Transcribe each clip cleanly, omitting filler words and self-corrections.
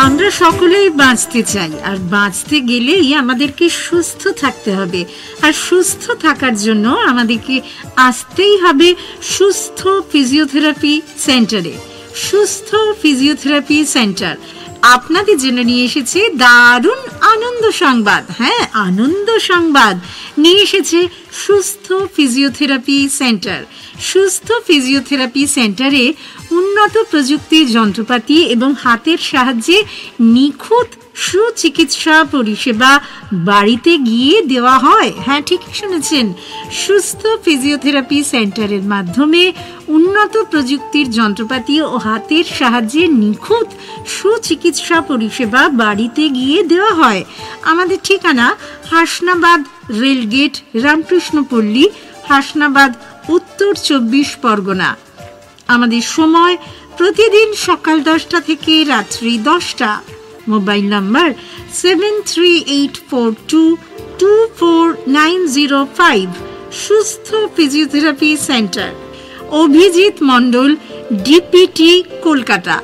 আমরা সকলেই বাঁচতে চাই, আর বাঁচতে গেলেই আমাদেরকে সুস্থ থাকতে হবে। আর সুস্থ থাকার জন্য আমাদেরকে আসতেই হবে সুস্থ ফিজিওথেরাপি সেন্টারে। সুস্থ ফিজিওথেরাপি সেন্টার আপনাদের জন্য নিয়ে এসেছে দারুণ আনন্দ সংবাদ। হ্যাঁ, আনন্দ সংবাদ নিয়ে এসেছে সুস্থ ফিজিওথেরাপি সেন্টার। সুস্থ ফিজিওথেরাপি সেন্টারে উন্নত প্রযুক্তির যন্ত্রপাতি এবং হাতের সাহায্যে নিখুঁত সুচিকিৎসা পরিষেবা বাড়িতে গিয়ে দেওয়া হয়। হ্যাঁ, ঠিকই শুনেছেন। সুস্থ ফিজিওথেরাপি সেন্টারের মাধ্যমে উন্নত প্রযুক্তির যন্ত্রপাতি ও হাতের সাহায্যে নিখুঁত সুচিকিৎসা পরিষেবা বাড়িতে গিয়ে দেওয়া হয়। আমাদের ঠিকানা হাসনাবাদ রেলগেট, রামকৃষ্ণপল্লী, হাসনাবাদ, উত্তর 24 পরগনা। আমাদের সময় প্রতিদিন সকাল 10টা থেকে রাত্রি 10টা। Mobile number 7384224905। Sustho physiotherapy centre, Abhijit Mondal, DPT, Kolkata.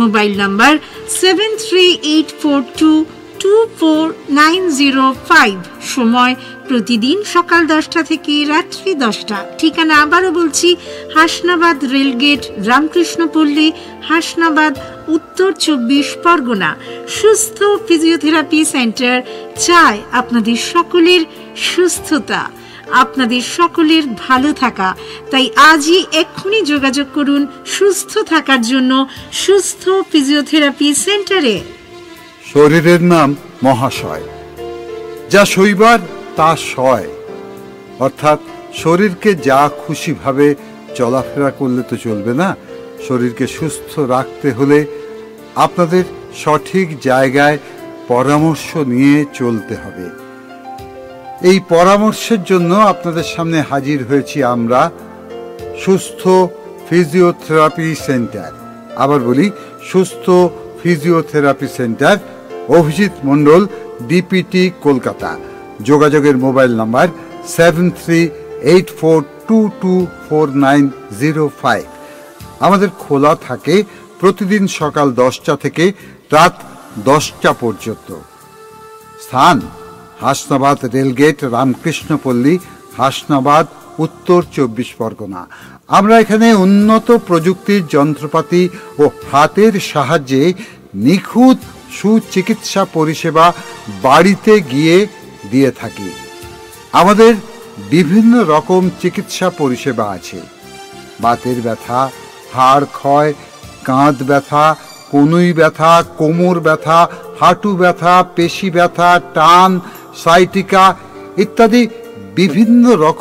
Mobile number 7384224905। সময় প্রতিদিন সকাল 10টা থেকে রাত্রি 10টা। ঠিকানা আবারও বলছি, হাসনাবাদ রেলগেট, রামকৃষ্ণপল্লী, হাসনাবাদ, উত্তর 24 পরগনা। সুস্থ ফিজিওথেরাপি সেন্টার চায় আপনাদের সকলের সুস্থতা, আপনাদের সকলের ভালো থাকা। তাই আজই এক্ষুনি যোগাযোগ করুন সুস্থ থাকার জন্য সুস্থ ফিজিওথেরাপি সেন্টারে। শরীরের নাম মহাশয়, যা সইবার তা সয়। অর্থাৎ শরীরকে যা খুশিভাবে চলাফেরা করলে তো চলবে না। শরীরকে সুস্থ রাখতে হলে আপনাদের সঠিক জায়গায় পরামর্শ নিয়ে চলতে হবে। এই পরামর্শের জন্য আপনাদের সামনে হাজির হয়েছি আমরা, সুস্থ ফিজিওথেরাপি সেন্টার। আবার বলি, সুস্থ physiotherapy centre, Abhijit Mondal, DPT, Kolkata. যোগাযোগের মোবাইল নাম্বার 7384224905। আমাদের খোলা থাকে প্রতিদিন সকাল 10টা থেকে রাত 10টা পর্যন্ত। স্থান হাসনাবাদ রেলগেট, রামকৃষ্ণপল্লী, হাসনাবাদ, উত্তর 24 পরগনা। আমরা এখানে উন্নত প্রযুক্তির যন্ত্রপাতি ও হাতের সাহায্যে নিখুঁত সুচিকিৎসা পরিষেবা বাড়িতে গিয়ে দিয়ে থাকি। আমাদের বিভিন্ন রকম চিকিৎসা পরিষেবা আছে। বাতের ব্যথা, হাড় ক্ষয়, কাঁধ ব্যথা, কনুই ব্যথা, কোমর ব্যথা, হাঁটু ব্যথা, পেশি ব্যথা, টান, সাইটিকা ইত্যাদি বিভিন্ন রকম